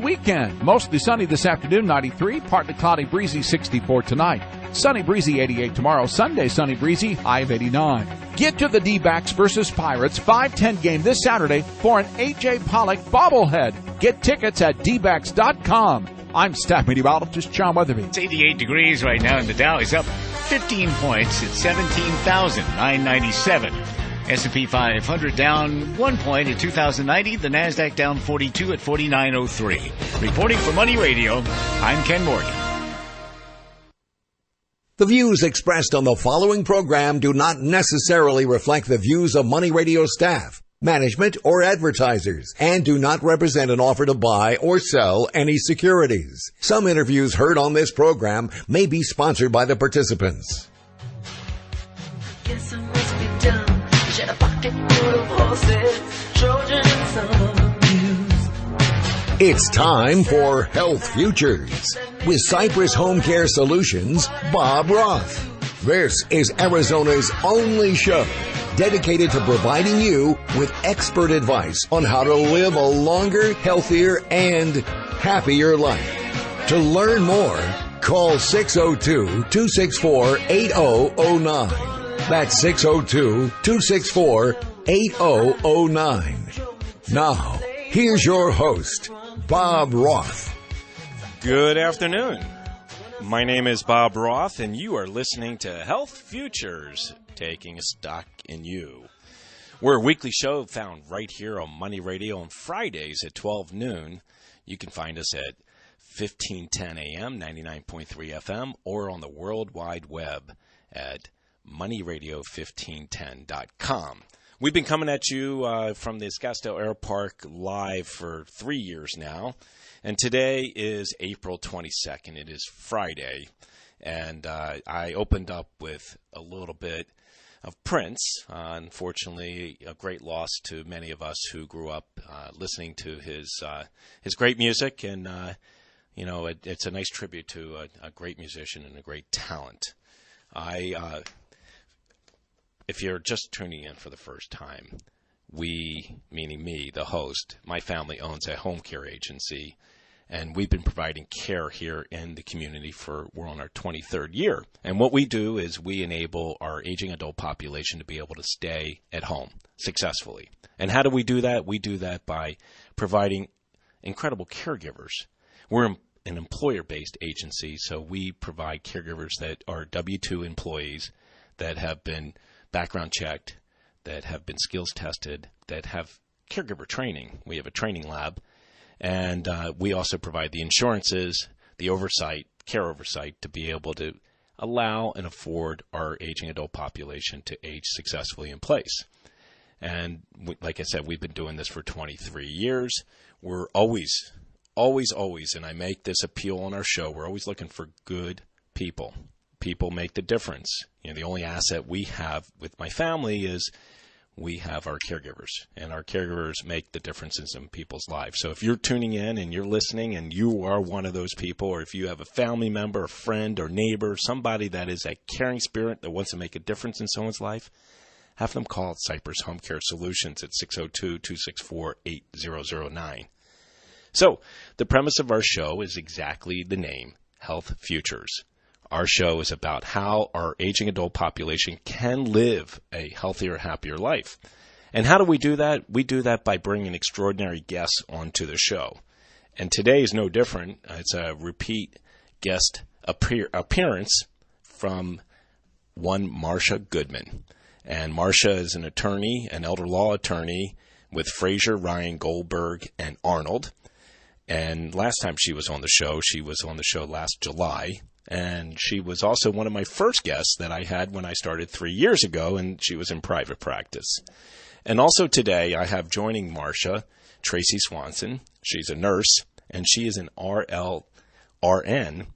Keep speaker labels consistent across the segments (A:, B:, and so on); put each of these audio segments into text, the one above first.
A: weekend. Mostly sunny this afternoon, 93. Partly cloudy, breezy, 64 tonight. Sunny, breezy, 88 tomorrow. Sunday, sunny, breezy, high of 89. Get to the D-backs versus Pirates 5-10 game this Saturday for an A.J. Pollock bobblehead. Get tickets at dbacks.com. I'm staff meteorologist John Weatherby.
B: It's 88 degrees right now, and the Dow is up 15 points at 17,997. S&P 500 down 1 point at 2,090. The NASDAQ down 42 at 4,903. Reporting for Money Radio, I'm Ken Morgan.
C: The views expressed on the following program do not necessarily reflect the views of Money Radio staff, management, or advertisers, and do not represent an offer to buy or sell any securities. Some interviews heard on this program may be sponsored by the participants.
D: Guess I must be dumb. Shed a pocket full of horses, Trojan and some abuse.
C: It's time for Health Futures with Cypress Home Care Solutions, Bob Roth. This is Arizona's only show dedicated to providing you with expert advice on how to live a longer, healthier, and happier life. To learn more, call 602-264-8009. That's 602-264-8009. Now, here's your host, Bob Roth.
E: Good afternoon. My name is Bob Roth, and you are listening to Health Futures, taking a stock in you. We're a weekly show found right here on Money Radio on Fridays at 12 noon. You can find us at 1510 AM, 99.3 FM, or on the World Wide Web at moneyradio1510.com. We've been coming at you from the Scottsdale Air Park live for 3 years now, and today is April 22nd. It is Friday, and I opened up with a little bit of Prince. Unfortunately, a great loss to many of us who grew up listening to his great music, and it's a nice tribute to a great musician and a great talent. If you're just tuning in for the first time, we, meaning me, the host, my family owns a home care agency, and we've been providing care here in the community we're on our 23rd year. And what we do is we enable our aging adult population to be able to stay at home successfully. And how do we do that? We do that by providing incredible caregivers. We're an employer-based agency, so we provide caregivers that are W-2 employees that have been background checked, that have been skills tested, that have caregiver training. We have a training lab, and we also provide the insurances, the oversight, care oversight to be able to allow and afford our aging adult population to age successfully in place. And like I said, we've been doing this for 23 years. We're always, and I make this appeal on our show, we're always looking for good people. People make the difference. The only asset we have with my family is we have our caregivers, and our caregivers make the difference in some people's lives. So if you're tuning in and you're listening and you are one of those people, or if you have a family member, a friend, or neighbor, somebody that is a caring spirit that wants to make a difference in someone's life, have them call Cypress Home Care Solutions at 602-264-8009. So the premise of our show is exactly the name, Health Futures. Our show is about how our aging adult population can live a healthier, happier life. And how do we do that? We do that by bringing extraordinary guests onto the show. And today is no different. It's a repeat guest appearance from one Marsha Goodman. And Marsha is an attorney, an elder law attorney with Frazier, Ryan, Goldberg, and Arnold. And last time she was on the show last July. And she was also one of my first guests that I had when I started 3 years ago, and she was in private practice. And also today I have joining Marsha, Tracy Swanson. She's a nurse, and she is an RN,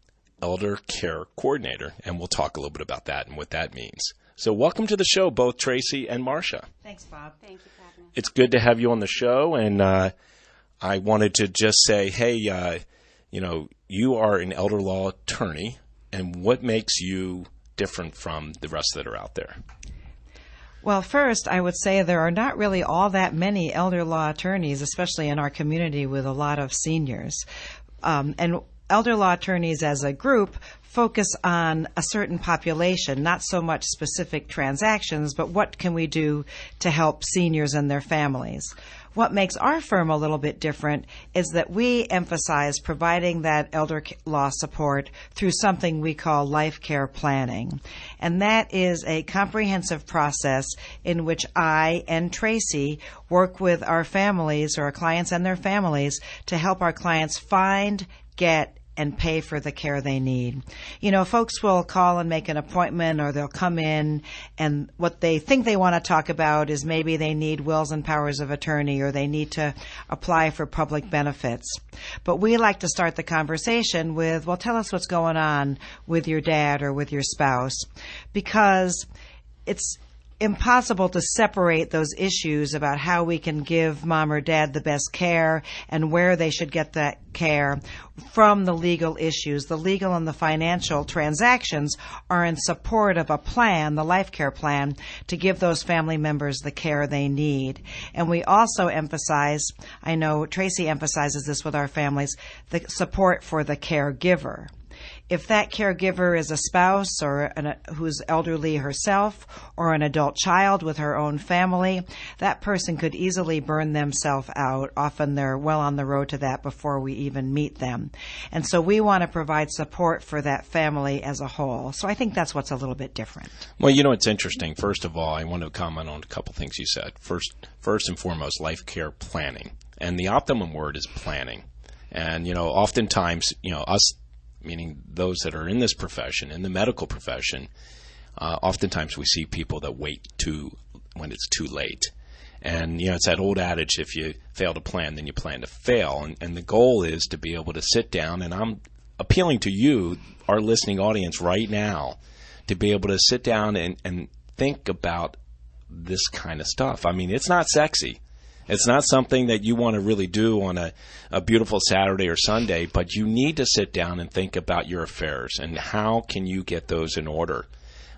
E: Elder Care Coordinator. And we'll talk a little bit about that and what that means. So welcome to the show, both Tracy and Marsha.
F: Thanks, Bob. Thank you for having us.
E: It's good to have you on the show, and I wanted to just say, hey, you are an elder law attorney, and what makes you different from the rest that are out there?
G: Well, first, I would say there are not really all that many elder law attorneys, especially in our community with a lot of seniors. And elder law attorneys as a group focus on a certain population, not so much specific transactions, but what can we do to help seniors and their families. What makes our firm a little bit different is that we emphasize providing that elder law support through something we call life care planning. And that is a comprehensive process in which I and Tracy work with our families, or our clients and their families, to help our clients find, get, and pay for the care they need. You know, folks will call and make an appointment, or they'll come in, and what they think they want to talk about is maybe they need wills and powers of attorney, or they need to apply for public benefits. But we like to start the conversation with, well, tell us what's going on with your dad or with your spouse, because it's impossible to separate those issues about how we can give mom or dad the best care and where they should get that care from the legal issues. The legal and the financial transactions are in support of a plan, the life care plan, to give those family members the care they need. And we also emphasize, I know Tracy emphasizes this with our families, the support for the caregiver. If that caregiver is a spouse or who's elderly herself, or an adult child with her own family, that person could easily burn themselves out. Often they're well on the road to that before we even meet them. And so we want to provide support for that family as a whole. So I think that's what's a little bit different.
E: Well, you know, it's interesting. First of all, I want to comment on a couple things you said. First and foremost, life care planning. And the optimum word is planning. And, you know, oftentimes, you know, us, meaning those that are in this profession, in the medical profession, oftentimes we see people that wait when it's too late. And, you know, it's that old adage, if you fail to plan, then you plan to fail. And the goal is to be able to sit down, and I'm appealing to you, our listening audience right now, to be able to sit down and think about this kind of stuff. I mean, it's not sexy. It's not something that you want to really do on a beautiful Saturday or Sunday, but you need to sit down and think about your affairs and how can you get those in order.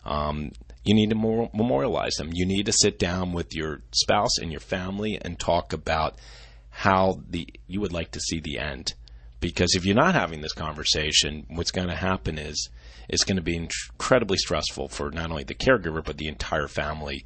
E: You need to memorialize them. You need to sit down with your spouse and your family and talk about how you would like to see the end. Because if you're not having this conversation, what's going to happen is it's going to be incredibly stressful for not only the caregiver, but the entire family.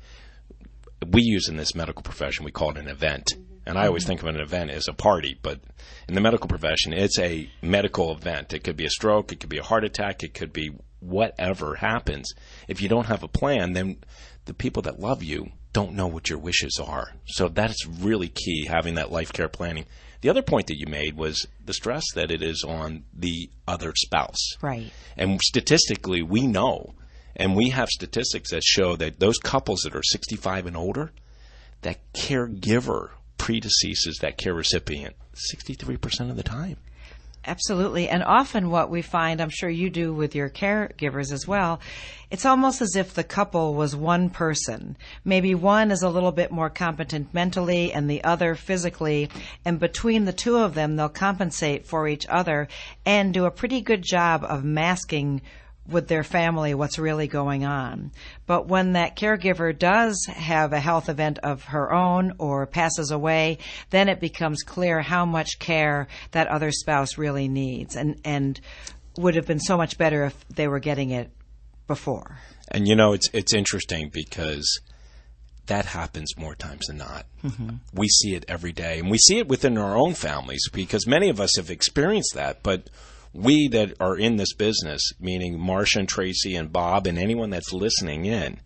E: We use in this medical profession, we call it an event. And I always think of an event as a party, but in the medical profession, it's a medical event. It could be a stroke, it could be a heart attack, it could be whatever happens. If you don't have a plan, then the people that love you don't know what your wishes are. So that's really key, having that life care planning. The other point that you made was the stress that it is on the other spouse.
G: Right.
E: And statistically, we know, and we have statistics that show that those couples that are 65 and older, that caregiver predeceases that care recipient 63% of the time.
G: Absolutely. And often what we find, I'm sure you do with your caregivers as well, it's almost as if the couple was one person. Maybe one is a little bit more competent mentally and the other physically, and between the two of them, they'll compensate for each other and do a pretty good job of masking with their family what's really going on. But when that caregiver does have a health event of her own or passes away, then it becomes clear how much care that other spouse really needs, and would have been so much better if they were getting it before.
E: And you know, it's interesting because that happens more times than not. Mm-hmm. We see it every day, and we see it within our own families because many of us have experienced that, but we that are in this business, meaning Marsha and Tracy and Bob and anyone that's listening in,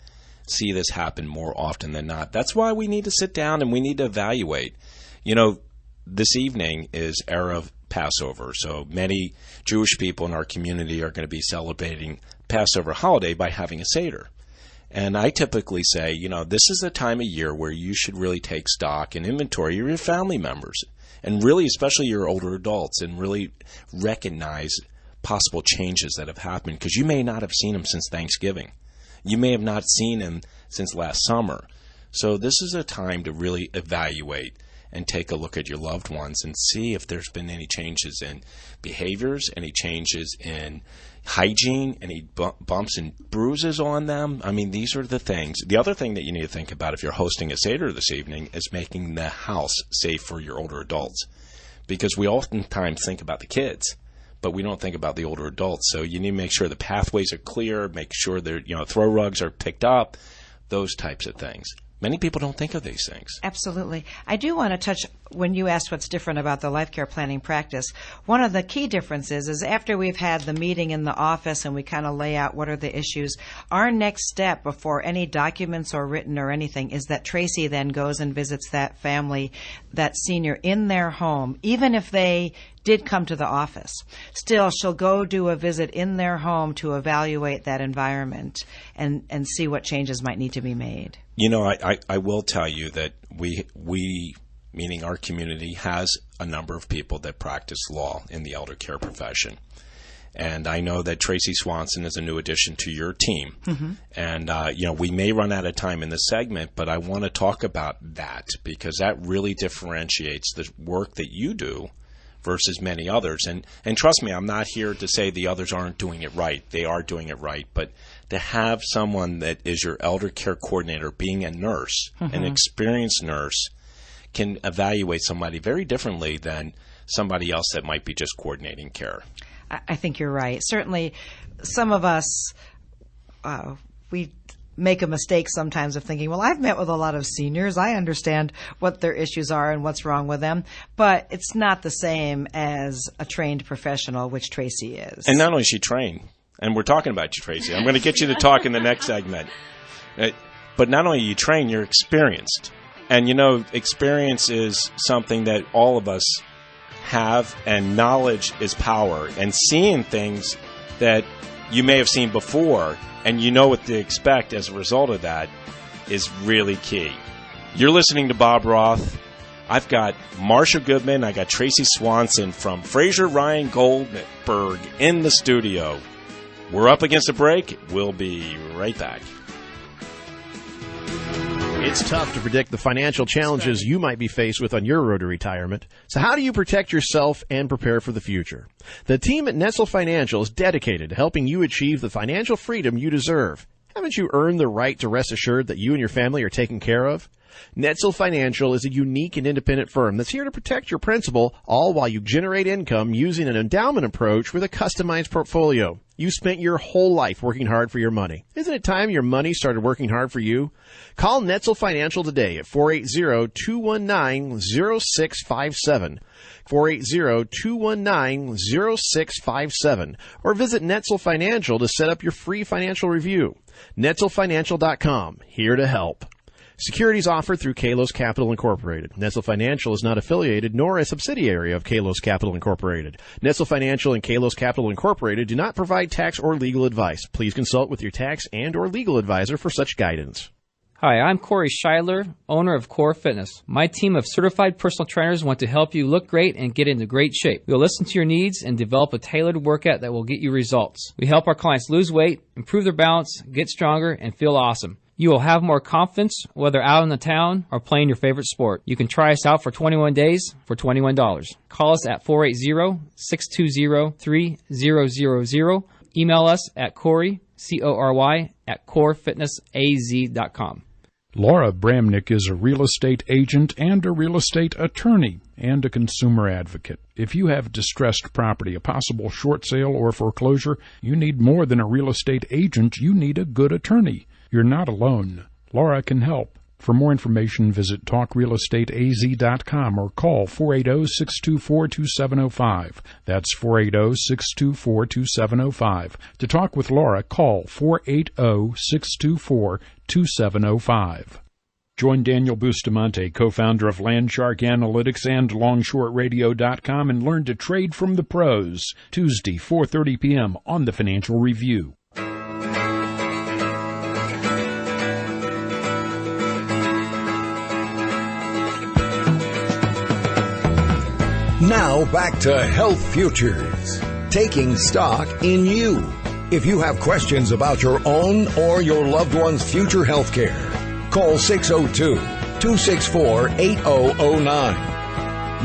E: see this happen more often than not. That's why we need to sit down and we need to evaluate. You know, this evening is Erev Passover, so many Jewish people in our community are going to be celebrating Passover holiday by having a Seder. And I typically say, you know, this is the time of year where you should really take stock and inventory of your family members. And really, especially your older adults, and really recognize possible changes that have happened. Because you may not have seen them since Thanksgiving. You may have not seen them since last summer. So this is a time to really evaluate and take a look at your loved ones and see if there's been any changes in behaviors, any changes in hygiene, any bumps and bruises on them. I mean, these are the things. The other thing that you need to think about if you're hosting a Seder this evening is making the house safe for your older adults, because we oftentimes think about the kids, but we don't think about the older adults. So you need to make sure the pathways are clear, make sure they're, throw rugs are picked up, those types of things. Many people don't think of these things.
G: Absolutely. I do want to touch, when you asked what's different about the life care planning practice, one of the key differences is after we've had the meeting in the office and we kind of lay out what are the issues, our next step before any documents are written or anything is that Tracy then goes and visits that family, that senior in their home, even if they did come to the office. Still, she'll go do a visit in their home to evaluate that environment and see what changes might need to be made.
E: I will tell you that we, meaning our community, has a number of people that practice law in the elder care profession. And I know that Tracy Swanson is a new addition to your team. Mm-hmm. And, we may run out of time in this segment, but I want to talk about that because that really differentiates the work that you do versus many others. And trust me, I'm not here to say the others aren't doing it right. They are doing it right. But to have someone that is your elder care coordinator being a nurse, mm-hmm. an experienced nurse, can evaluate somebody very differently than somebody else that might be just coordinating care.
G: I think you're right. Certainly, some of us, we make a mistake sometimes of thinking, well, I've met with a lot of seniors. I understand what their issues are and what's wrong with them. But it's not the same as a trained professional, which Tracy is.
E: And not only is she trained, and we're talking about you, Tracy. I'm going to get you to talk in the next segment. But not only are you trained, you're experienced. And, experience is something that all of us have, and knowledge is power. And seeing things that you may have seen before and you know what to expect as a result of that is really key. You're listening to Bob Roth. I've got Marsha Goodman. I got Tracy Swanson from Fraser Ryan Goldberg in the studio. We're up against a break. We'll be right back.
H: It's tough to predict the financial challenges you might be faced with on your road to retirement. So how do you protect yourself and prepare for the future? The team at Netzel Financial is dedicated to helping you achieve the financial freedom you deserve. Haven't you earned the right to rest assured that you and your family are taken care of? Netzel Financial is a unique and independent firm that's here to protect your principal, all while you generate income using an endowment approach with a customized portfolio. You spent your whole life working hard for your money. Isn't it time your money started working hard for you? Call Netzel Financial today at 480-219-0657. 480-219-0657. Or visit Netzel Financial to set up your free financial review. NetzelFinancial.com, here to help. Securities offered through Kalos Capital Incorporated. Netzel Financial is not affiliated nor a subsidiary of Kalos Capital Incorporated. Netzel Financial and Kalos Capital Incorporated do not provide tax or legal advice. Please consult with your tax and or legal advisor for such guidance.
I: Hi, I'm Corey Scheidler, owner of Core Fitness. My team of certified personal trainers want to help you look great and get into great shape. We'll listen to your needs and develop a tailored workout that will get you results. We help our clients lose weight, improve their balance, get stronger, and feel awesome. You will have more confidence whether out in the town or playing your favorite sport. You can try us out for 21 days for $21. Call us at 480-620-3000. Email us at Corey, C-O-R-Y, at corefitnessaz.com.
J: Laura Bramnick is a real estate agent and a real estate attorney and a consumer advocate. If you have distressed property, a possible short sale or foreclosure, you need more than a real estate agent. You need a good attorney. You're not alone. Laura can help. For more information, visit talkrealestateaz.com or call 480-624-2705. That's 480-624-2705. To talk with Laura, call 480-624-2705. Join Daniel Bustamante, co-founder of Landshark Analytics and LongShortRadio.com, and learn to trade from the pros. Tuesday, 4:30 p.m. on The Financial Review.
C: Now back to Health Futures, taking stock in you. If you have questions about your own or your loved one's future health care, call 602 264-8009.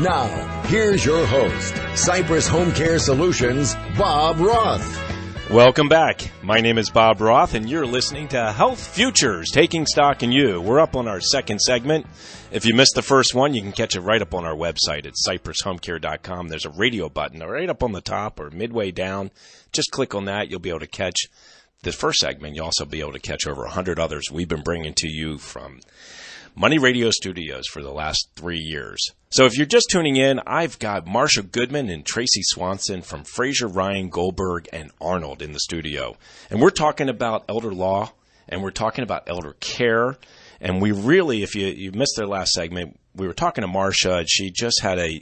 C: Now, here's your host, Cypress Home Care Solutions, Bob Roth.
E: Welcome back. My name is Bob Roth, and you're listening to Health Futures, Taking Stock in You. We're up on our second segment. If you missed the first one, you can catch it right up on our website at cypresshomecare.com. There's a radio button right up on the top or midway down. Just click on that. You'll be able to catch the first segment. You'll also be able to catch over 100 others we've been bringing to you from Money Radio Studios for the last 3 years. So if you're just tuning in, I've got Marsha Goodman and Tracy Swanson from Fraser, Ryan, Goldberg, and Arnold in the studio. And we're talking about elder law, and we're talking about elder care. And we really, if you missed their last segment, we were talking to Marsha, and she just had a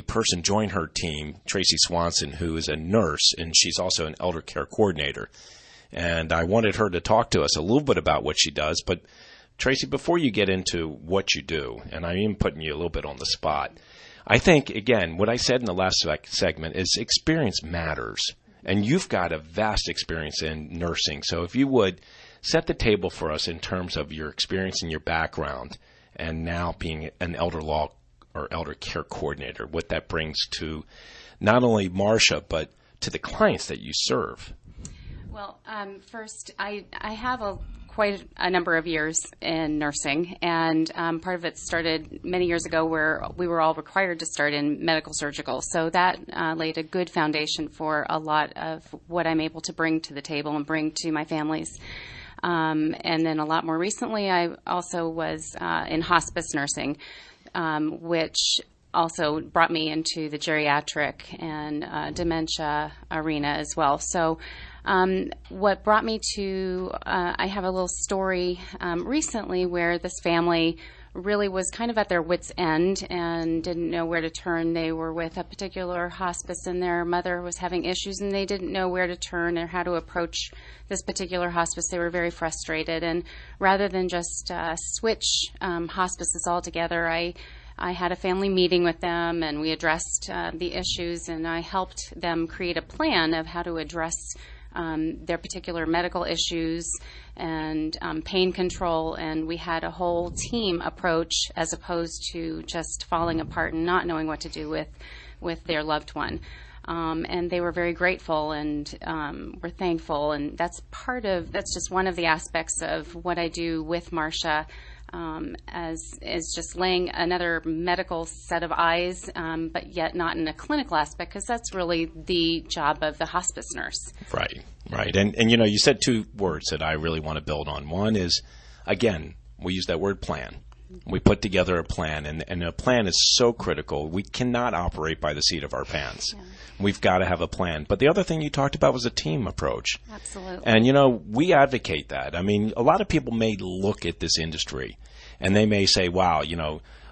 E: person join her team, Tracy Swanson, who is a nurse, and she's also an elder care coordinator. And I wanted her to talk to us a little bit about what she does, but Tracy, before you get into what you do, and I am putting you a little bit on the spot, I think, again, what I said in the last segment is experience matters. And you've got a vast experience in nursing. So if you would set the table for us in terms of your experience and your background and now being an elder law or elder care coordinator, what that brings to not only Marsha, but to the clients that you serve.
F: Well, first, I have quite a number of years in nursing, and part of it started many years ago where we were all required to start in medical surgical. So that laid a good foundation for a lot of what I'm able to bring to the table and bring to my families. And then a lot more recently, I also was in hospice nursing, which also brought me into the geriatric and dementia arena as well. So what brought me to, I have a little story recently where this family really was kind of at their wits' end and didn't know where to turn. They were with a particular hospice and their mother was having issues and they didn't know where to turn or how to approach this particular hospice. They were very frustrated, and rather than just switch hospices altogether, I had a family meeting with them and we addressed the issues, and I helped them create a plan of how to address their particular medical issues and pain control, and we had a whole team approach as opposed to just falling apart and not knowing what to do with their loved one. And they were very grateful and were thankful, and that's just one of the aspects of what I do with Marsha, as is just laying another medical set of eyes, but yet not in a clinical aspect, because that's really the job of the hospice nurse.
E: Right. And you said two words that I really want to build on. One is, again, we use that word plan. We put together a plan, and a plan is so critical. We cannot operate by the seat of our pants. Yeah. We've got to have a plan. But the other thing you talked about was a team approach.
F: Absolutely.
E: And, we advocate that. I mean, a lot of people may look at this industry, and they may say, wow,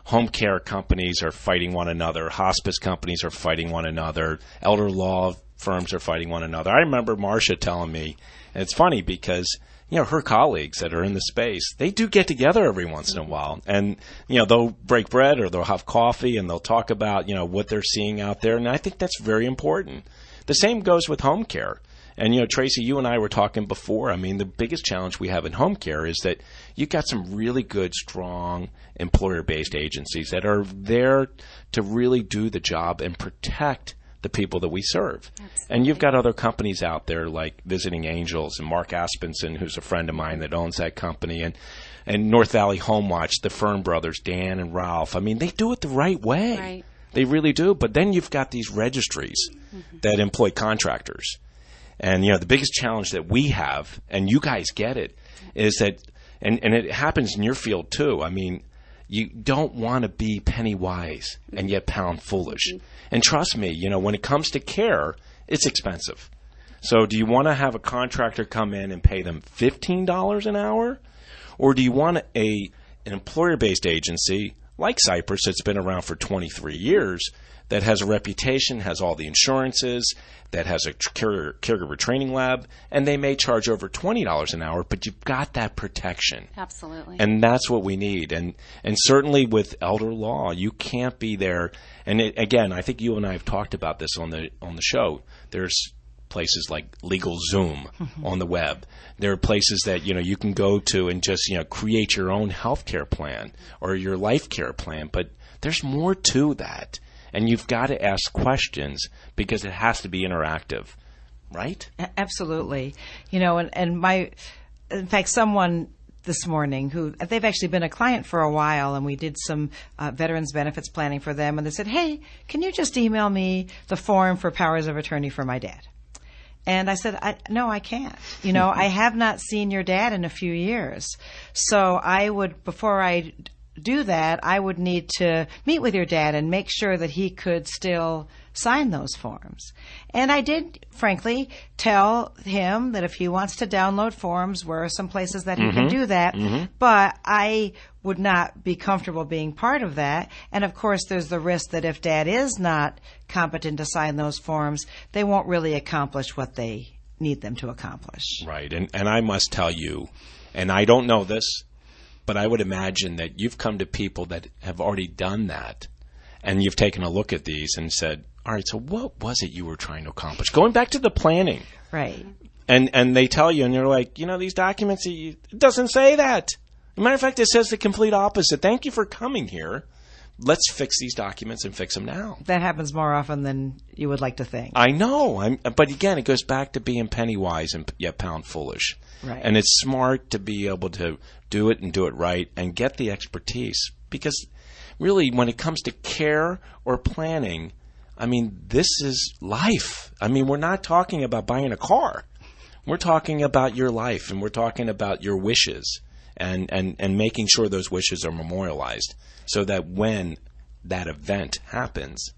E: home care companies are fighting one another, hospice companies are fighting one another, elder law firms are fighting one another. I remember Marsha telling me, and it's funny because her colleagues that are in the space, they do get together every once in a while, and they'll break bread or they'll have coffee and they'll talk about what they're seeing out there, and I think that's very important. The same goes with home care. And Tracy, you and I were talking before. I mean, the biggest challenge we have in home care is that you've got some really good, strong employer-based agencies that are there to really do the job and protect the people that we serve. Absolutely. And you've got other companies out there like Visiting Angels and Mark Aspenson, who's a friend of mine that owns that company, and North Valley Home Watch, the Fern brothers, Dan and Ralph. I mean, they do it the right way. Right. They really do. But then you've got these registries that employ contractors. And, the biggest challenge that we have, and you guys get it, is that, and it happens in your field too, I mean, you don't want to be penny wise and yet pound foolish. And trust me, when it comes to care, it's expensive. So do you want to have a contractor come in and pay them $15 an hour? Or do you want an employer-based agency like Cypress that's been around for 23 years that has a reputation, has all the insurances, that has a caregiver training lab, and they may charge over $20 an hour, but you've got that protection.
F: Absolutely.
E: And that's what we need. And certainly with elder law, you can't be there. And again, I think you and I have talked about this on the show. There's places like LegalZoom on the web. There are places that, you can go to and just, create your own health care plan or your life care plan. But there's more to that. And you've got to ask questions because it has to be interactive, right?
G: Absolutely. In fact, someone this morning they've actually been a client for a while, and we did some veterans benefits planning for them, and they said, hey, can you just email me the form for powers of attorney for my dad? And I said, no, I can't. I have not seen your dad in a few years. So before I do that, I would need to meet with your dad and make sure that he could still sign those forms. And I did, frankly, tell him that if he wants to download forms, where are some places that he can do that. But I would not be comfortable being part of that. And of course, there's the risk that if Dad is not competent to sign those forms, they won't really accomplish what they need them to accomplish.
E: Right. And I must tell you, and I don't know this, but I would imagine that you've come to people that have already done that, and you've taken a look at these and said, all right, so what was it you were trying to accomplish? Going back to the planning.
G: Right.
E: And they tell you, and you're like, these documents, it doesn't say that. As a matter of fact, it says the complete opposite. Thank you for coming here. Let's fix these documents and fix them now.
G: That happens more often than you would like to think.
E: I know. But again, it goes back to being penny wise and yet pound foolish.
G: Right.
E: And it's smart to be able to do it and do it right and get the expertise. Because really, when it comes to care or planning, this is life. We're not talking about buying a car. We're talking about your life, and we're talking about your wishes and making sure those wishes are memorialized so that when that event happens,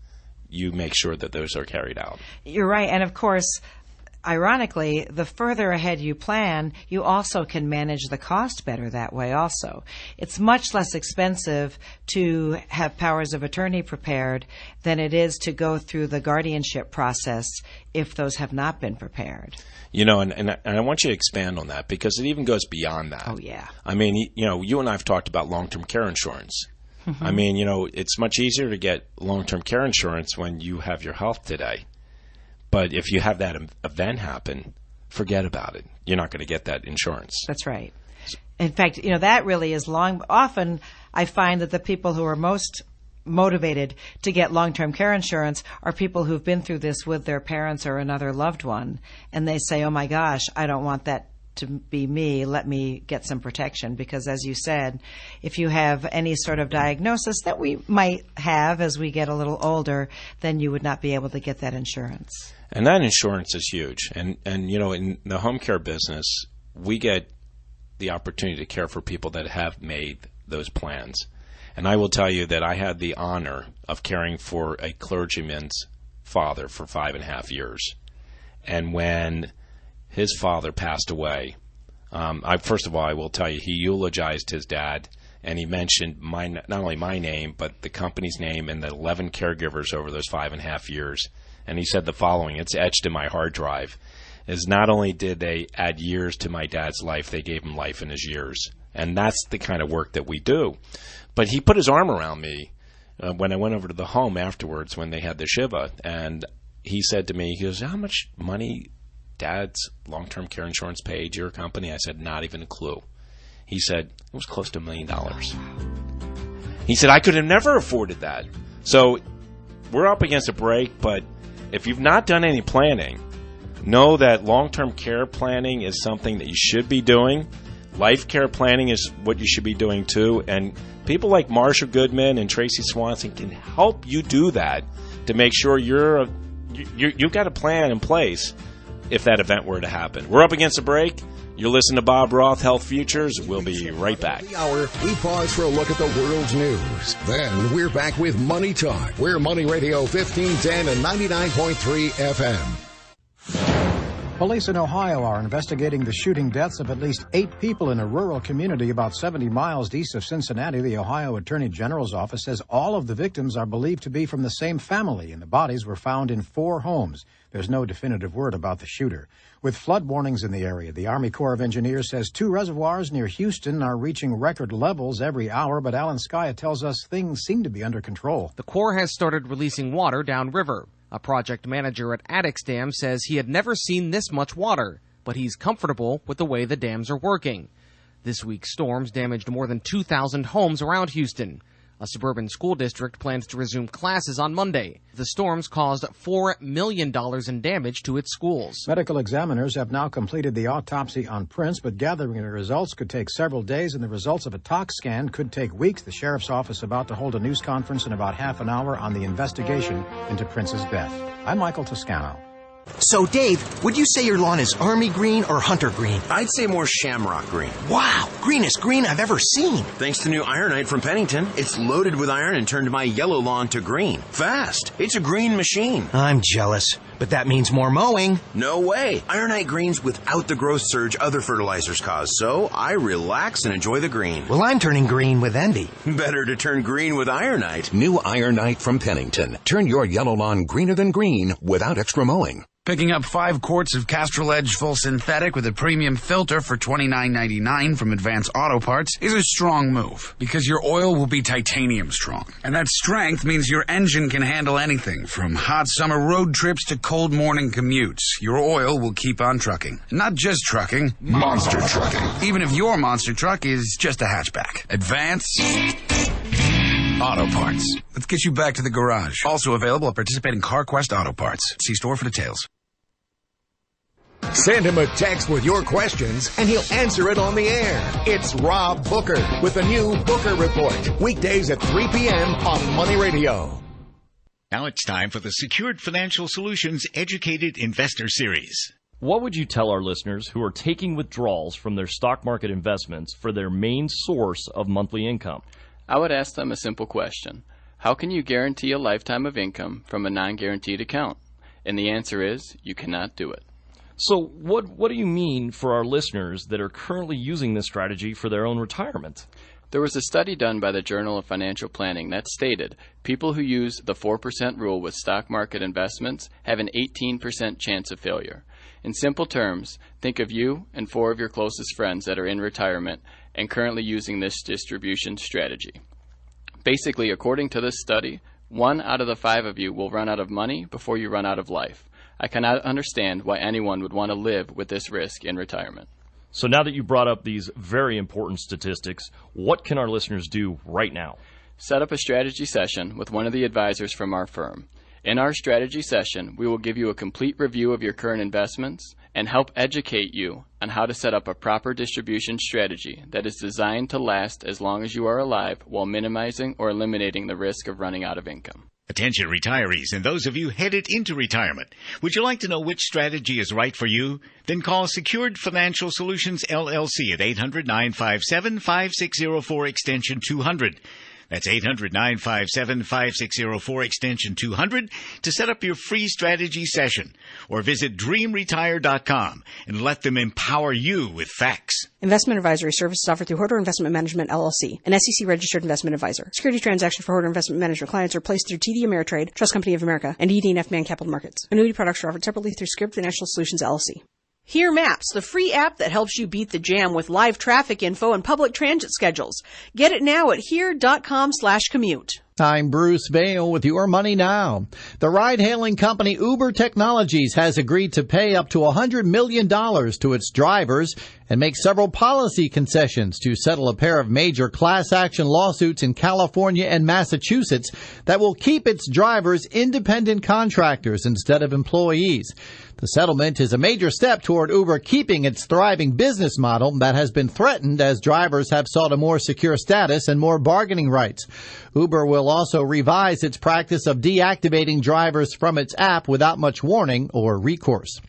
E: you make sure that those are carried out.
G: You're right. And of course, ironically, the further ahead you plan, you also can manage the cost better that way also. It's much less expensive to have powers of attorney prepared than it is to go through the guardianship process if those have not been prepared.
E: And I want you to expand on that because it even goes beyond that.
G: Oh, yeah.
E: You and I have talked about long-term care insurance. It's much easier to get long-term care insurance when you have your health today. But if you have that event happen, forget about it. You're not going to get that insurance.
G: That's right. In fact, that really is long. Often I find that the people who are most motivated to get long-term care insurance are people who've been through this with their parents or another loved one. And they say, oh my gosh, I don't want that to be me. Let me get some protection. Because as you said, if you have any sort of diagnosis that we might have as we get a little older, then you would not be able to get that insurance.
E: And that insurance is huge. And in the home care business, we get the opportunity to care for people that have made those plans. And I will tell you that I had the honor of caring for a clergyman's father for 5.5 years. And when his father passed away, first of all, I will tell you, he eulogized his dad, and he mentioned not only my name, but the company's name and the 11 caregivers over those 5.5 years. And he said the following, it's etched in my hard drive, is not only did they add years to my dad's life, they gave him life in his years. And that's the kind of work that we do. But he put his arm around me when I went over to the home afterwards when they had the Shiva. And he said to me, he goes, how much money Dad's long-term care insurance paid your company? I said, not even a clue. He said, it was close to $1 million. He said, I could have never afforded that. So we're up against a break, but if you've not done any planning, know that long-term care planning is something that you should be doing. Life care planning is what you should be doing too. And people like Marsha Goodman and Tracy Swanson can help you do that to make sure you've got a plan in place if that event were to happen. We're up against a break. You're listening to Bob Roth, Health Futures. We'll be right back.
C: The hour, we pause for a look at the world's news. Then we're back with Money Talk. We're Money Radio 1510 and 99.3 FM.
K: Police in Ohio are investigating the shooting deaths of at least 8 people in a rural community about 70 miles east of Cincinnati. The Ohio Attorney General's office says all of the victims are believed to be from the same family, and the bodies were found in 4 homes. There's no definitive word about the shooter. With flood warnings in the area, the Army Corps of Engineers says 2 reservoirs near Houston are reaching record levels every hour, but Alan Skaya tells us things seem to be under control.
L: The Corps has started releasing water downriver. A project manager at Addicks Dam says he had never seen this much water, but he's comfortable with the way the dams are working. This week's storms damaged more than 2,000 homes around Houston. A suburban school district plans to resume classes on Monday. The storms caused $4 million in damage to its schools.
K: Medical examiners have now completed the autopsy on Prince, but gathering the results could take several days, and the results of a tox scan could take weeks. The sheriff's office about to hold a news conference in about half an hour on the investigation into Prince's death. I'm Michael Toscano.
M: So, Dave, would you say your lawn is army green or hunter green?
N: I'd say more shamrock green.
M: Wow, greenest green I've ever seen.
N: Thanks to new Ironite from Pennington. It's loaded with iron and turned my yellow lawn to green. Fast. It's a green machine.
M: I'm jealous, but that means more mowing.
N: No way. Ironite greens without the growth surge other fertilizers cause, so I relax and enjoy the green.
M: Well, I'm turning green with envy.
N: Better to turn green with Ironite.
C: New Ironite from Pennington. Turn your yellow lawn greener than green without extra mowing.
O: Picking up 5 quarts of Castrol Edge Full Synthetic with a premium filter for $29.99 from Advance Auto Parts is a strong move, because your oil will be titanium strong. And that strength means your engine can handle anything, from hot summer road trips to cold morning commutes. Your oil will keep on trucking. Not just trucking, monster trucking. Even if your monster truck is just a hatchback. Advance Auto Parts. Let's get you back to the garage. Also available at participating CarQuest Auto Parts. See store for details.
C: Send him a text with your questions, and he'll answer it on the air. It's Rob Booker with the new Booker Report. Weekdays at 3 p.m. on Money Radio.
B: Now it's time for the Secured Financial Solutions Educated Investor Series.
P: What would you tell our listeners who are taking withdrawals from their stock market investments for their main source of monthly income?
Q: I would ask them a simple question. How can you guarantee a lifetime of income from a non-guaranteed account? And the answer is, you cannot do it.
P: So what do you mean for our listeners that are currently using this strategy for their own retirement?
Q: There was a study done by the Journal of Financial Planning that stated people who use the 4% rule with stock market investments have an 18% chance of failure. In simple terms, think of you and 4 of your closest friends that are in retirement and currently using this distribution strategy. Basically, according to this study, 1 out of the 5 of you will run out of money before you run out of life. I cannot understand why anyone would want to live with this risk in retirement.
P: So now that you brought up these very important statistics, what can our listeners do right now?
Q: Set up a strategy session with one of the advisors from our firm. In our strategy session, we will give you a complete review of your current investments and help educate you on how to set up a proper distribution strategy that is designed to last as long as you are alive while minimizing or eliminating the risk of running out of income.
B: Attention retirees and those of you headed into retirement. Would you like to know which strategy is right for you? Then call Secured Financial Solutions, LLC at 800-957-5604 extension 200. That's 800-957-5604 extension 200 to set up your free strategy session. Or visit dreamretire.com and let them empower you with facts.
R: Investment advisory services offered through Horder Investment Management, LLC, an SEC-registered investment advisor. Security transactions for Horder Investment Management clients are placed through TD Ameritrade, Trust Company of America, and ED&F Man Capital Markets. Annuity products are offered separately through Script Financial Solutions, LLC.
S: Here Maps, the free app that helps you beat the jam with live traffic info and public transit schedules. Get it now at here.com/commute.
T: I'm Bruce Vail with Your Money Now. The ride-hailing company Uber Technologies has agreed to pay up to $100 million to its drivers and make several policy concessions to settle a pair of major class action lawsuits in California and Massachusetts that will keep its drivers independent contractors instead of employees. The settlement is a major step toward Uber keeping its thriving business model that has been threatened as drivers have sought a more secure status and more bargaining rights. Uber will also revise its practice of deactivating drivers from its app without much warning or recourse.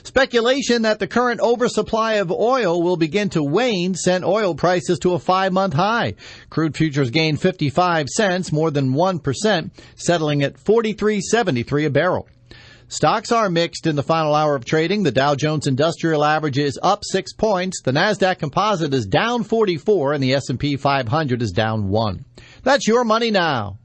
T: Speculation that the current oversupply of oil will begin to wane sent oil prices to a 5-month high. Crude futures gained 55 cents, more than 1%, settling at $43.73 a barrel. Stocks are mixed in the final hour of trading. The Dow Jones Industrial Average is up 6 points. The Nasdaq Composite is down 44, and the S&P 500 is down 1. That's Your Money Now.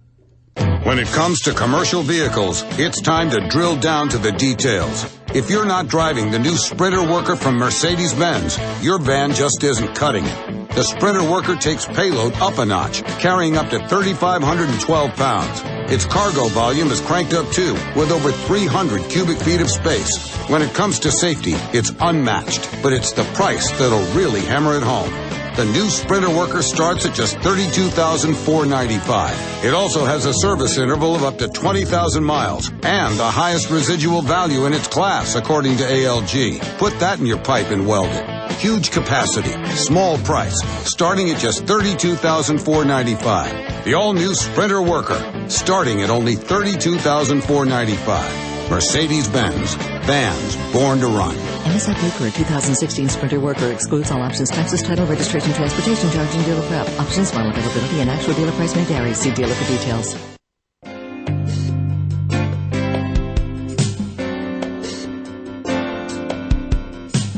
U: When it comes to commercial vehicles, it's time to drill down to the details. If you're not driving the new Sprinter Worker from Mercedes-Benz, your van just isn't cutting it. The Sprinter Worker takes payload up a notch, carrying up to 3,512 pounds. Its cargo volume is cranked up too, with over 300 cubic feet of space. When it comes to safety, it's unmatched, but it's the price that'll really hammer it home. The new Sprinter Worker starts at just $32,495. It also has a service interval of up to 20,000 miles and the highest residual value in its class, according to ALG. Put that in your pipe and weld it. Huge capacity, small price, starting at just $32,495. The all-new Sprinter Worker, starting at only $32,495. Mercedes-Benz, vans born to run.
A: MSRP for a 2016 Sprinter Worker excludes all options, taxes, title, registration, transportation charge, and dealer prep. Options, model availability, and actual dealer price may vary. See dealer for details.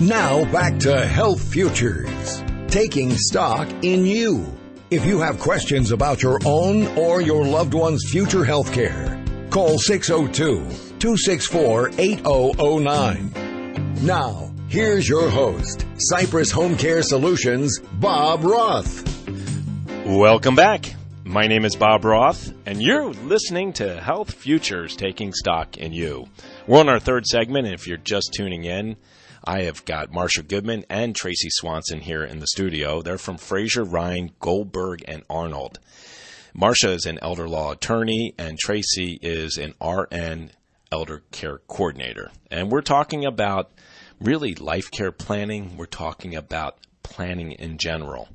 C: Now back to Health Futures, taking stock in you. If you have questions about your own or your loved one's future health care, call 602-264-8009. Now, here's your host, Cypress Home Care Solutions, Bob Roth.
E: Welcome back. My name is Bob Roth, and you're listening to Health Futures, taking stock in you. We're on our third segment, and if you're just tuning in, I have got Marsha Goodman and Tracy Swanson here in the studio. They're from Fraser, Ryan, Goldberg, and Arnold. Marsha is an elder law attorney, and Tracy is an RN elder care coordinator. And we're talking about really life care planning. We're talking about planning in general.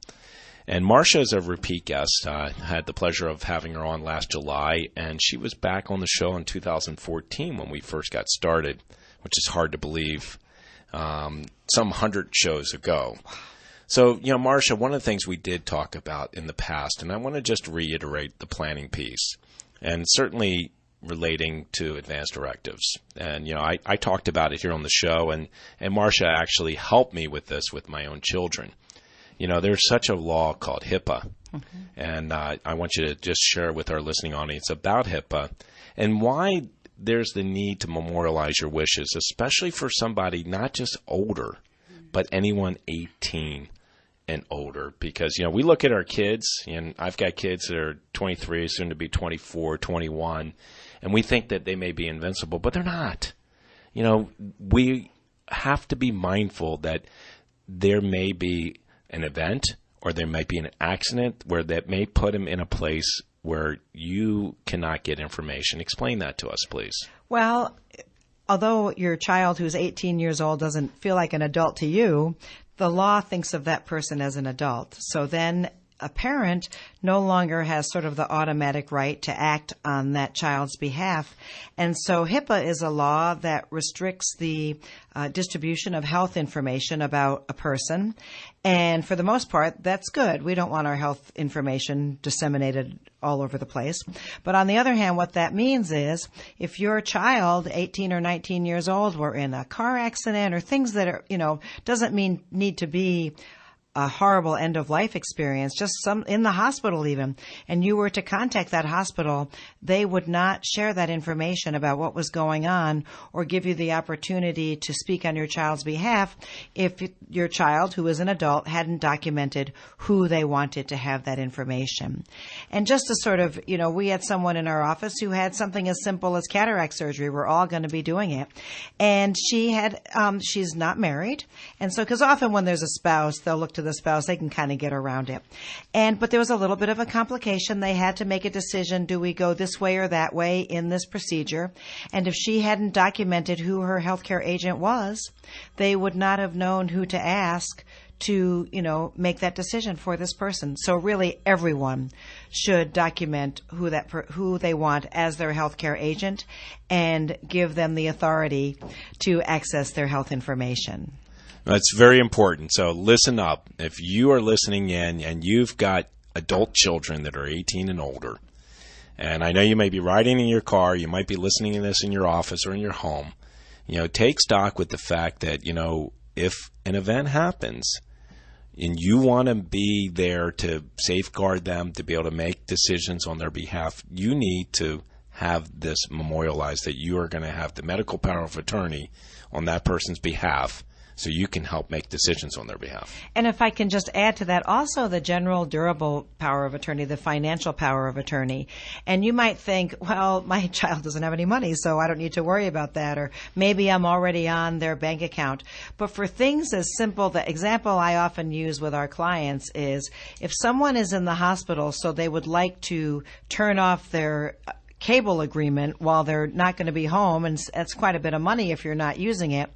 E: And Marsha is a repeat guest. I had the pleasure of having her on last July, and she was back on the show in 2014 when we first got started, which is hard to believe, some 100 shows ago. So, Marsha, one of the things we did talk about in the past, and I want to just reiterate the planning piece, and certainly relating to advance directives. And, I talked about it here on the show, and Marsha actually helped me with this with my own children. There's such a law called HIPAA, and I want you to just share with our listening audience about HIPAA and why there's the need to memorialize your wishes, especially for somebody not just older, but anyone 18 and older. Because, we look at our kids, and I've got kids that are 23, soon to be 24, 21, and we think that they may be invincible, but they're not. We have to be mindful that there may be an event or there might be an accident where that may put them in a place where you cannot get information. Explain that to us, please.
G: Well, although your child who's 18 years old doesn't feel like an adult to you, the law thinks of that person as an adult. So then a parent no longer has sort of the automatic right to act on that child's behalf. And so HIPAA is a law that restricts the distribution of health information about a person. And for the most part, that's good. We don't want our health information disseminated all over the place. But on the other hand, what that means is if your child, 18 or 19 years old, were in a car accident or things that are, doesn't need to be a horrible end-of-life experience, just some in the hospital even, and you were to contact that hospital, they would not share that information about what was going on or give you the opportunity to speak on your child's behalf if your child, who is an adult, hadn't documented who they wanted to have that information. And just to sort of, we had someone in our office who had something as simple as cataract surgery. We're all going to be doing it. And she had, she's not married. And so, because often when there's a spouse, they'll look to the spouse, they can kind of get around it. But there was a little bit of a complication. They had to make a decision, do we go this way or that way in this procedure? And if she hadn't documented who her healthcare agent was, they would not have known who to ask to, make that decision for this person. So really everyone should document who they want as their healthcare agent and give them the authority to access their health information.
E: That's very important. So listen up. If you are listening in and you've got adult children that are 18 and older, and I know you may be riding in your car, you might be listening to this in your office or in your home, take stock with the fact that, if an event happens and you want to be there to safeguard them, to be able to make decisions on their behalf, you need to have this memorialized that you are going to have the medical power of attorney on that person's behalf, so you can help make decisions on their behalf.
G: And if I can just add to that, also the general durable power of attorney, the financial power of attorney. And you might think, well, my child doesn't have any money, so I don't need to worry about that, or maybe I'm already on their bank account. But for things as simple, the example I often use with our clients is if someone is in the hospital, so they would like to turn off their cable agreement while they're not going to be home, and that's quite a bit of money if you're not using it.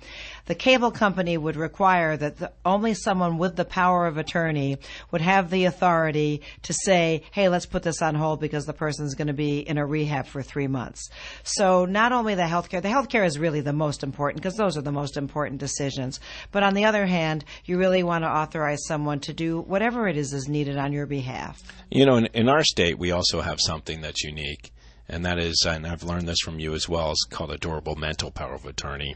G: The cable company would require that only someone with the power of attorney would have the authority to say, hey, let's put this on hold because the person's going to be in a rehab for 3 months. So not only the healthcare is really the most important because those are the most important decisions. But on the other hand, you really want to authorize someone to do whatever it is needed on your behalf.
E: You know, in our state, we also have something that's unique. And that is, and I've learned this from you as well, is called a durable mental power of attorney.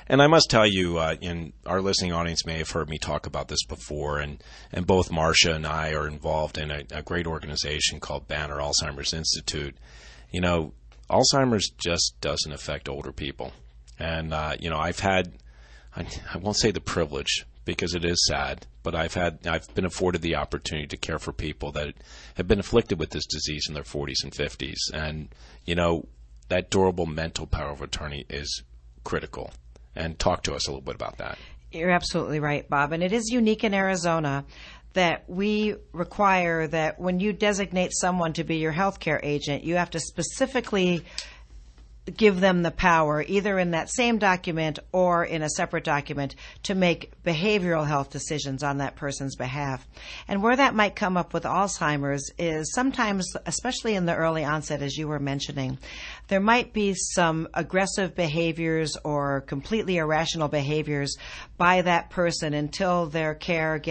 E: And I must tell you, in our listening audience may have heard me talk about this before, and both Marsha and I are involved in a great organization called Banner Alzheimer's Institute. You know, Alzheimer's just doesn't affect older people. And, you know, I've had, I won't say the privilege, because it is sad, but I've been afforded the opportunity to care for people that have been afflicted with this disease in their 40s and 50s. And, you know, that durable mental power of attorney is critical. And talk to us a little bit about that.
G: You're absolutely right, Bob. And it is unique in Arizona that we require that when you designate someone to be your healthcare agent, you have to specifically give them the power, either in that same document or in a separate document, to make behavioral health decisions on that person's behalf. And where that might come up with Alzheimer's is sometimes, especially in the early onset, as you were mentioning, there might be some aggressive behaviors or completely irrational behaviors by that person until their care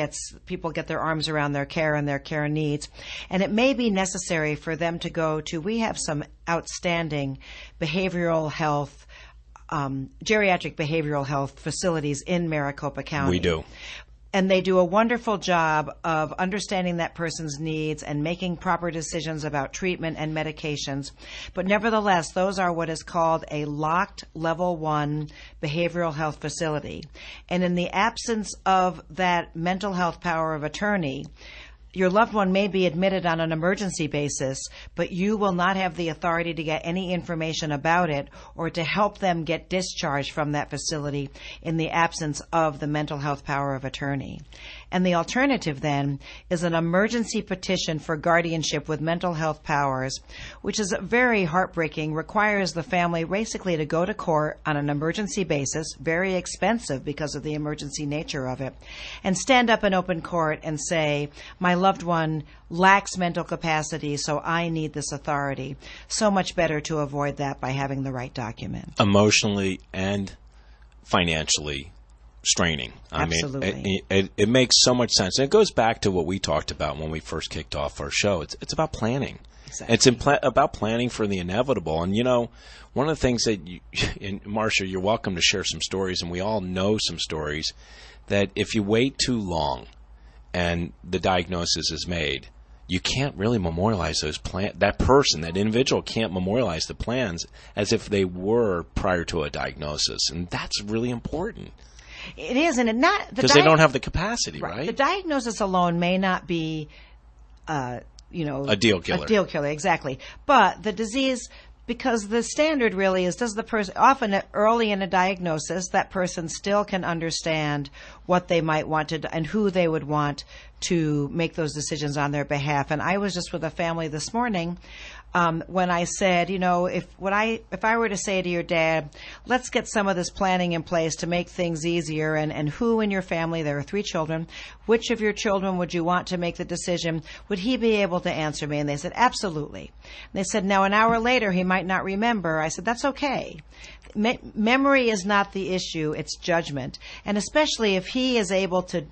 G: people get their arms around their care and their care needs. And it may be necessary for them to go to, we have some outstanding behavioral health, geriatric behavioral health facilities in Maricopa County.
E: We do.
G: And they do a wonderful job of understanding that person's needs and making proper decisions about treatment and medications. But nevertheless, those are what is called a locked level 1 behavioral health facility. And in the absence of that mental health power of attorney, your loved one may be admitted on an emergency basis, but you will not have the authority to get any information about it or to help them get discharged from that facility in the absence of the mental health power of attorney. And the alternative then is an emergency petition for guardianship with mental health powers, which is very heartbreaking, requires the family basically to go to court on an emergency basis, very expensive because of the emergency nature of it, and stand up in open court and say, my loved one lacks mental capacity, so I need this authority. So much better to avoid that by having the right document.
E: Emotionally and financially straining.
G: Absolutely.
E: I mean, it makes so much sense. And it goes back to what we talked about when we first kicked off our show. It's about planning.
G: Exactly.
E: It's about planning for the inevitable. And, you know, one of the things that and Marsha, you're welcome to share some stories, and we all know some stories, that if you wait too long and the diagnosis is made, you can't really memorialize those that person, that individual can't memorialize the plans as if they were prior to a diagnosis. And that's really important.
G: It is, and
E: because they don't have the capacity, right?
G: The diagnosis alone may not be, a
E: deal killer.
G: A deal killer, exactly. But the disease, because the standard really is, does the person, often early in a diagnosis, that person still can understand what they might want to, and who they would want to make those decisions on their behalf. And I was just with a family this morning when I said, if I were to say to your dad, let's get some of this planning in place to make things easier, and who in your family, there are 3 children, which of your children would you want to make the decision? Would he be able to answer me? And they said, absolutely. And they said, now an hour later, he might not remember. I said, that's okay. Memory is not the issue, it's judgment. And especially if he is able to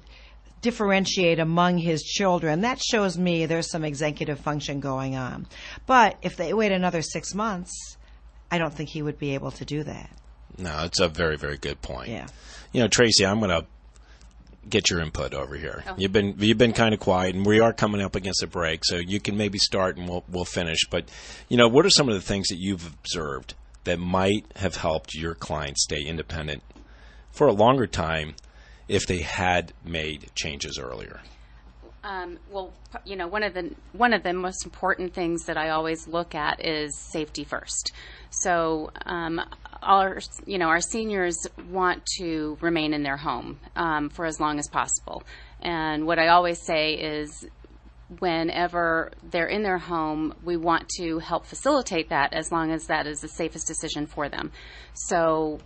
G: differentiate among his children, that shows me there's some executive function going on. But if they wait another 6 months, I don't think he would be able to do that.
E: No, it's a very, very good point.
G: Yeah.
E: Tracy, I'm going to get your input over here. Oh. You've been kind of quiet, and we are coming up against a break, so you can maybe start and we'll finish. But what are some of the things that you've observed that might have helped your clients stay independent for a longer time? if they had made changes earlier?
F: Well, one of the most important things that I always look at is safety first. So, our seniors want to remain in their home for as long as possible. And what I always say is, whenever they're in their home, we want to help facilitate that as long as that is the safest decision for them. So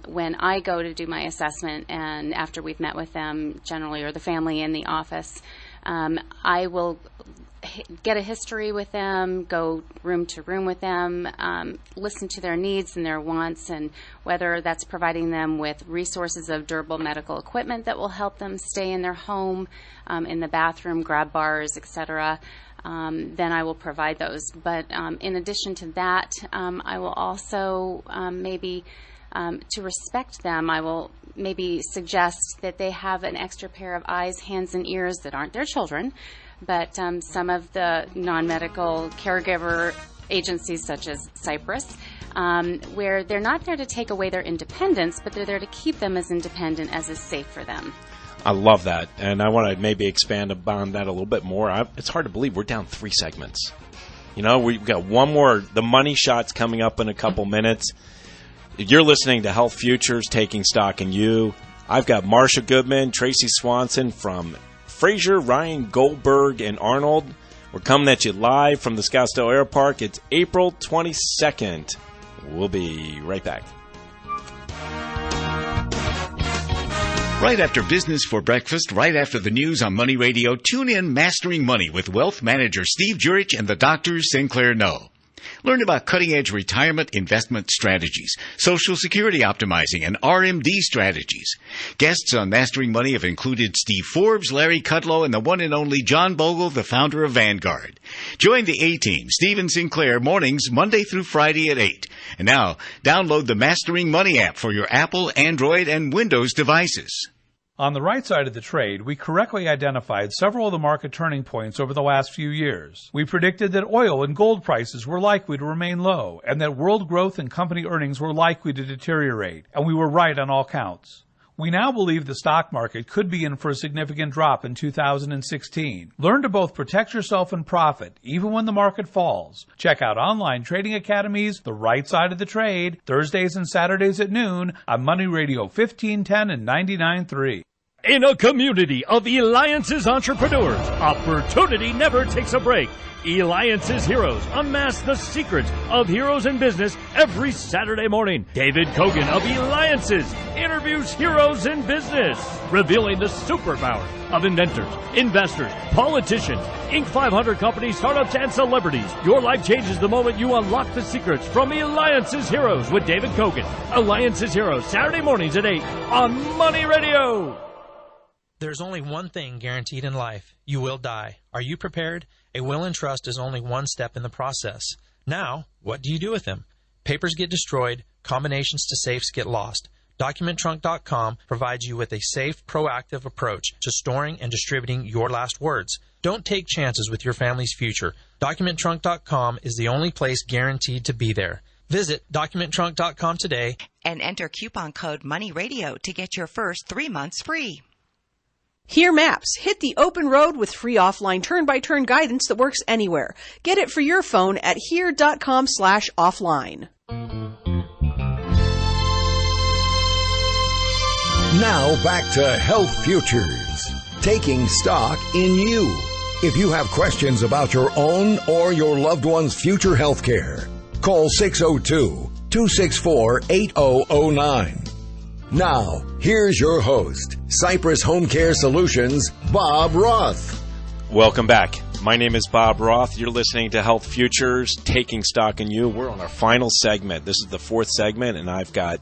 F: when I go to do my assessment, and after we've met with them generally, or the family in the office, I will get a history with them, go room to room with them, listen to their needs and their wants, and whether that's providing them with resources of durable medical equipment that will help them stay in their home, in the bathroom, grab bars, etc. Then I will provide those. But in addition to that, I will also maybe, to respect them, I will maybe suggest that they have an extra pair of eyes, hands, and ears that aren't their children, but some of the non-medical caregiver agencies such as Cypress, where they're not there to take away their independence, but they're there to keep them as independent as is safe for them.
E: I love that, and I want to maybe expand upon that a little bit more. It's hard to believe we're down 3 segments. We've got one more. The money shot's coming up in a couple minutes. You're listening to Health Futures, Taking Stock in You. I've got Marsha Goodman, Tracy Swanson from Fraser, Ryan, Goldberg, and Arnold. We're coming at you live from the Scottsdale Air Park. It's April 22nd. We'll be right back.
B: Right after Business for Breakfast, right after the news on Money Radio, tune in Mastering Money with Wealth Manager Steve Jurich and the doctors Sinclair Know. Learn about cutting-edge retirement investment strategies, Social Security optimizing, and RMD strategies. Guests on Mastering Money have included Steve Forbes, Larry Kudlow, and the one and only John Bogle, the founder of Vanguard. Join the A-Team, Steve and Sinclair, mornings Monday through Friday at 8. And now, download the Mastering Money app for your Apple, Android, and Windows devices.
D: On the right side of the trade, we correctly identified several of the market turning points over the last few years. We predicted that oil and gold prices were likely to remain low, and that world growth and company earnings were likely to deteriorate, and we were right on all counts. We now believe the stock market could be in for a significant drop in 2016. Learn to both protect yourself and profit, even when the market falls. Check out Online Trading Academy's The Right Side of the Trade, Thursdays and Saturdays at noon on Money Radio 1510 and 99.3.
P: In a community of Alliance's entrepreneurs, opportunity never takes a break. Alliance's heroes unmask the secrets of heroes in business every Saturday morning. David Kogan of Alliance's interviews heroes in business, revealing the superpower of inventors, investors, politicians, Inc. 500 companies, startups, and celebrities. Your life changes the moment you unlock the secrets from Alliance's heroes with David Kogan. Alliance's heroes, Saturday mornings at 8 on Money Radio.
V: There's only one thing guaranteed in life. You will die. Are you prepared? A will and trust is only one step in the process. Now, what do you do with them? Papers get destroyed. Combinations to safes get lost. DocumentTrunk.com provides you with a safe, proactive approach to storing and distributing your last words. Don't take chances with your family's future. DocumentTrunk.com is the only place guaranteed to be there. Visit DocumentTrunk.com today
W: and enter coupon code MONEYRADIO to get your first 3 months free.
S: Here Maps. Hit the open road with free offline turn-by-turn guidance that works anywhere. Get it for your phone at here.com/offline.
C: Now back to Health Futures, taking stock in you. If you have questions about your own or your loved one's future health care, call 602-264-8009. Now, here's your host, Cypress Home Care Solutions, Bob Roth.
E: Welcome back. My name is Bob Roth. You're listening to Health Futures, Taking Stock in You. We're on our final segment. This is the 4th segment, and I've got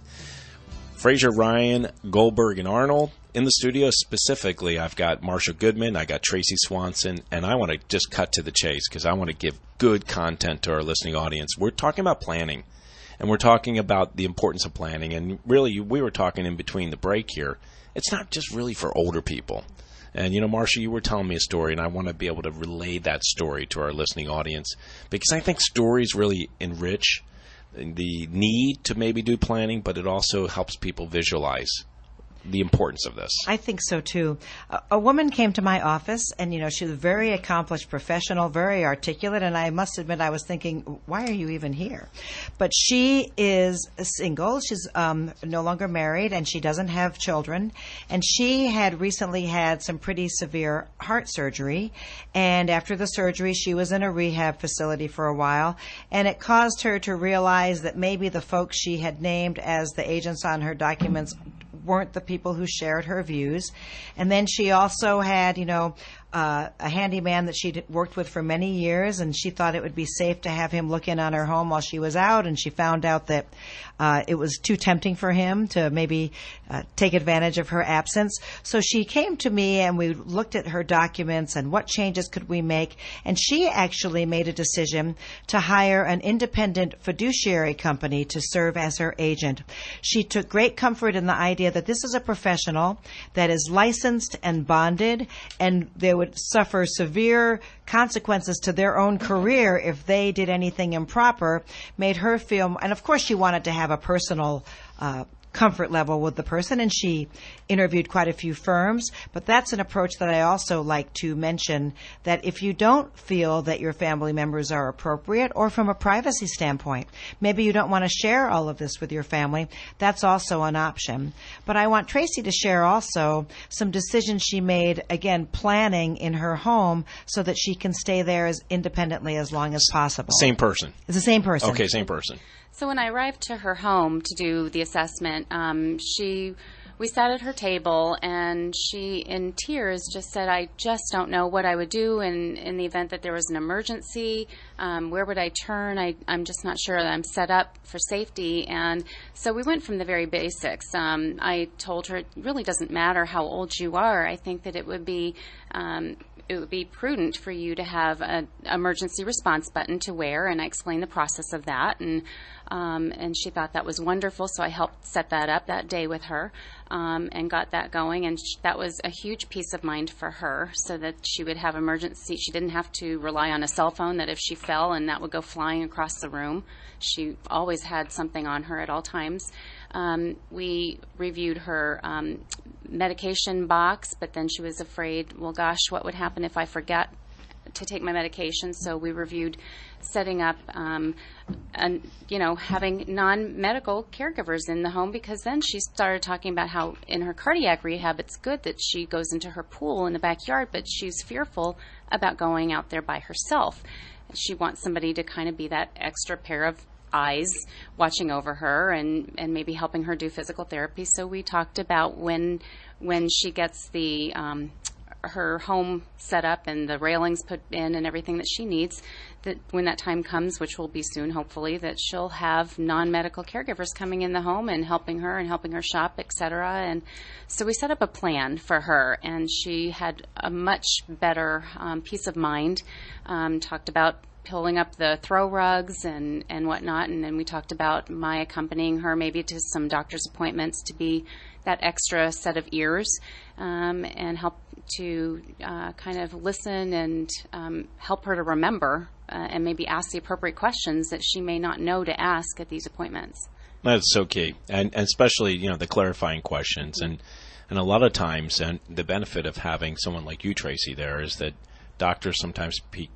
E: Fraser, Ryan, Goldberg, and Arnold in the studio. Specifically, I've got Marsha Goodman, I got Tracy Swanson, and I want to just cut to the chase because I want to give good content to our listening audience. We're talking about planning. And we're talking about the importance of planning. And really, we were talking in between the break here. It's not just really for older people. And, Marsha, you were telling me a story, and I want to be able to relay that story to our listening audience. Because I think stories really enrich the need to maybe do planning, but it also helps people visualize the importance of this.
G: I think so too. A woman came to my office, and she was a very accomplished professional, very articulate, and I must admit I was thinking, why are you even here? But she is single. She's no longer married, and she doesn't have children. And she had recently had some pretty severe heart surgery, and after the surgery, she was in a rehab facility for a while, and it caused her to realize that maybe the folks she had named as the agents on her documents weren't the people who shared her views. And then she also had, a handyman that she'd worked with for many years, and she thought it would be safe to have him look in on her home while she was out, and she found out that it was too tempting for him to maybe take advantage of her absence. So she came to me, and we looked at her documents and what changes could we make, and she actually made a decision to hire an independent fiduciary company to serve as her agent. She took great comfort in the idea that this is a professional that is licensed and bonded, and they would suffer severe consequences to their own career if they did anything improper, made her feel, and of course she wanted to have a personal comfort level with the person, and she interviewed quite a few firms. But that's an approach that I also like to mention, that if you don't feel that your family members are appropriate, or from a privacy standpoint, maybe you don't want to share all of this with your family, that's also an option. But I want Tracy to share also some decisions she made, again, planning in her home so that she can stay there as independently as long as possible.
E: Same person.
G: It's the same person.
E: Okay, same person.
F: So when I arrived to her home to do the assessment, we sat at her table, and she, in tears, just said, I just don't know what I would do in the event that there was an emergency. Where would I turn? I'm just not sure that I'm set up for safety. And so we went from the very basics. I told her it really doesn't matter how old you are. I think that it would be prudent for you to have an emergency response button to wear, and I explained the process of that, and she thought that was wonderful, so I helped set that up that day with her, and got that going, and that was a huge peace of mind for her, so that she would have emergency. She didn't have to rely on a cell phone, that if she fell and that would go flying across the room, she always had something on her at all times. We reviewed her medication box, but then she was afraid, well, gosh, what would happen if I forget to take my medication? So we reviewed setting up having non-medical caregivers in the home, because then she started talking about how in her cardiac rehab it's good that she goes into her pool in the backyard, but she's fearful about going out there by herself. She wants somebody to kind of be that extra pair of eyes watching over her and maybe helping her do physical therapy. So we talked about when she gets the her home set up and the railings put in and everything that she needs, that when that time comes, which will be soon hopefully, that she'll have non-medical caregivers coming in the home and helping her shop, etc. And so we set up a plan for her, and she had a much better peace of mind. Talked about pulling up the throw rugs and whatnot, and then we talked about my accompanying her maybe to some doctor's appointments to be that extra set of ears, and help to kind of listen and help her to remember and maybe ask the appropriate questions that she may not know to ask at these appointments.
E: That's so key, and especially the clarifying questions, and a lot of times, and the benefit of having someone like you, Tracy, there is that doctors sometimes speak,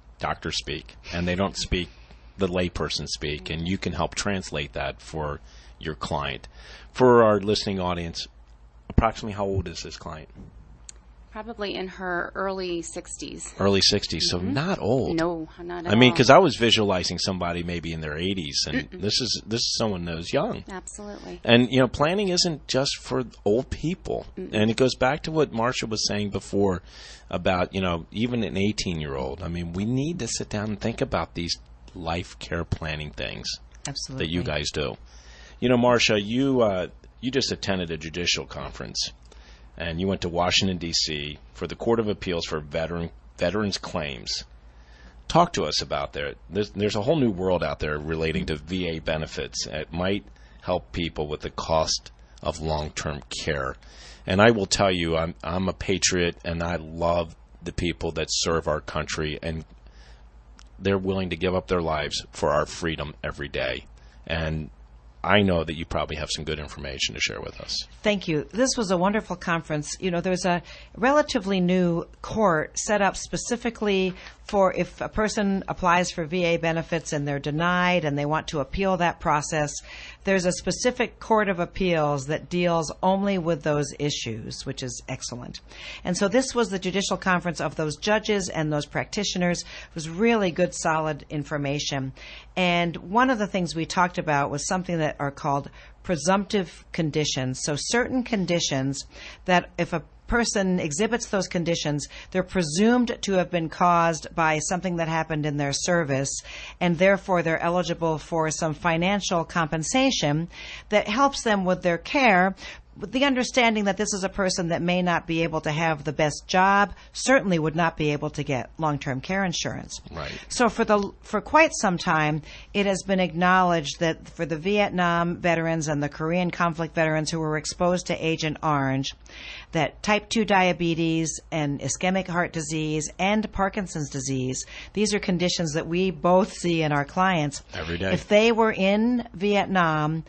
E: and they don't speak the layperson speak, and you can help translate that for your client. For our listening audience, approximately how old is this client?
F: Probably in her early 60s.
E: Early 60s, so not old.
F: No, not at all.
E: I mean, because I was visualizing somebody maybe in their 80s, and this is someone that was young.
F: Absolutely.
E: And planning isn't just for old people, and it goes back to what Marsha was saying before about even an 18-year-old. I mean, we need to sit down and think about these life care planning things.
G: Absolutely.
E: That you guys do. Marsha, you just attended a judicial conference. And you went to Washington, D.C. for the Court of Appeals for Veterans Claims. Talk to us about that. There's a whole new world out there relating to VA benefits. It might help people with the cost of long-term care. And I will tell you, I'm a patriot, and I love the people that serve our country, and they're willing to give up their lives for our freedom every day. And I know that you probably have some good information to share with us.
G: Thank you. This was a wonderful conference. There's a relatively new court set up specifically for if a person applies for VA benefits and they're denied and they want to appeal that process. There's a specific court of appeals that deals only with those issues, which is excellent. And so this was the judicial conference of those judges and those practitioners. It was really good, solid information. And one of the things we talked about was something that are called presumptive conditions. So certain conditions that if a person exhibits those conditions, they're presumed to have been caused by something that happened in their service, and therefore they're eligible for some financial compensation that helps them with their care, with the understanding that this is a person that may not be able to have the best job, certainly would not be able to get long-term care insurance.
E: Right.
G: So for quite some time, it has been acknowledged that for the Vietnam veterans and the Korean conflict veterans who were exposed to Agent Orange, that type 2 diabetes and ischemic heart disease and Parkinson's disease, these are conditions that we both see in our clients.
E: Every day.
G: If they were in Vietnam,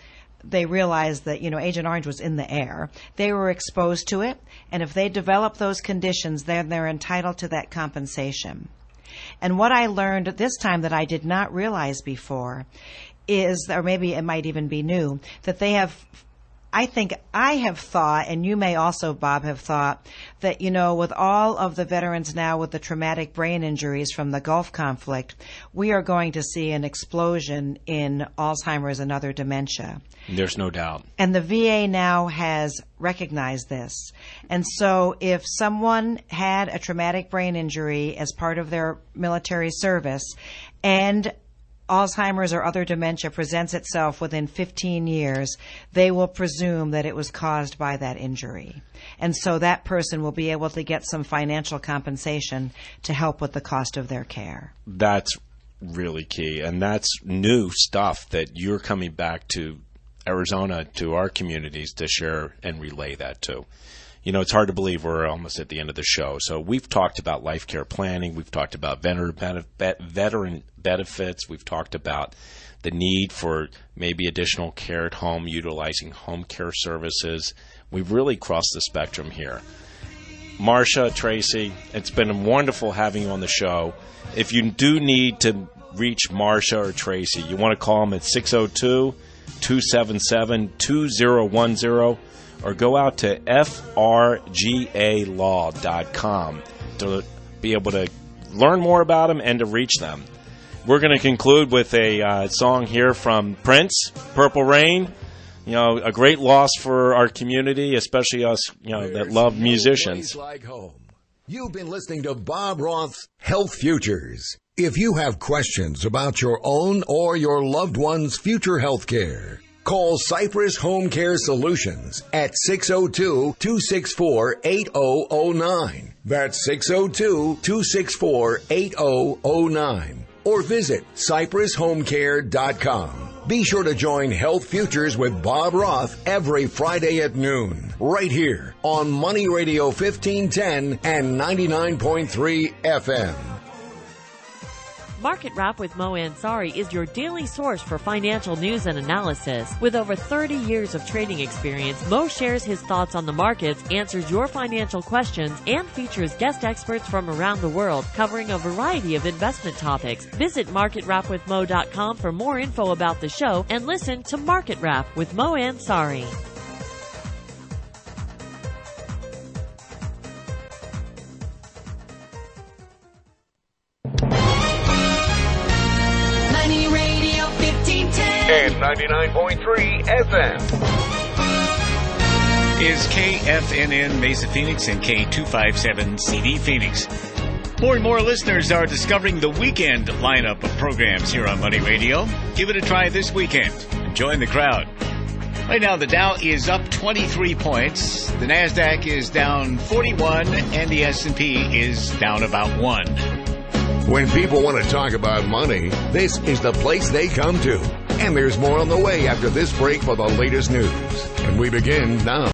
G: they realized that, Agent Orange was in the air. They were exposed to it, and if they develop those conditions, then they're entitled to that compensation. And what I learned this time that I did not realize before is, or maybe it might even be new, that they have, I think I have thought, and you may also, Bob, have thought, that, with all of the veterans now with the traumatic brain injuries from the Gulf conflict, we are going to see an explosion in Alzheimer's and other dementia.
E: There's no doubt.
G: And the VA now has recognized this. And so if someone had a traumatic brain injury as part of their military service and Alzheimer's or other dementia presents itself within 15 years, they will presume that it was caused by that injury. And so that person will be able to get some financial compensation to help with the cost of their care.
E: That's really key. And that's new stuff that you're coming back to Arizona, to our communities, to share and relay that to. It's hard to believe we're almost at the end of the show. So we've talked about life care planning. We've talked about veteran benefits. We've talked about the need for maybe additional care at home, utilizing home care services. We've really crossed the spectrum here. Marsha, Tracy, it's been wonderful having you on the show. If you do need to reach Marsha or Tracy, you want to call them at 602-277-2010. Or go out to frgalaw.com to be able to learn more about them and to reach them. We're going to conclude with a song here from Prince, Purple Rain. A great loss for our community, especially us, that love musicians.
C: Like home. You've been listening to Bob Roth's Health Futures. If you have questions about your own or your loved one's future health care, call Cypress Home Care Solutions at 602-264-8009. That's 602-264-8009. Or visit CypressHomeCare.com. Be sure to join Health Futures with Bob Roth every Friday at noon, right here on Money Radio 1510 and 99.3 FM.
H: Market Wrap with Mo Ansari is your daily source for financial news and analysis. With over 30 years of trading experience, Mo shares his thoughts on the markets, answers your financial questions, and features guest experts from around the world covering a variety of investment topics. Visit MarketWrapWithMo.com for more info about the show and listen to Market Wrap with Mo Ansari.
C: And 99.3 FM.
B: Is KFNN Mesa Phoenix and K257CD Phoenix. More and more listeners are discovering the weekend lineup of programs here on Money Radio. Give it a try this weekend and join the crowd. Right now, the Dow is up 23 points. The NASDAQ is down 41, and the S&P is down about 1.
C: When people want to talk about money, this is the place they come to. And there's more on the way after this break for the latest news. And we begin now.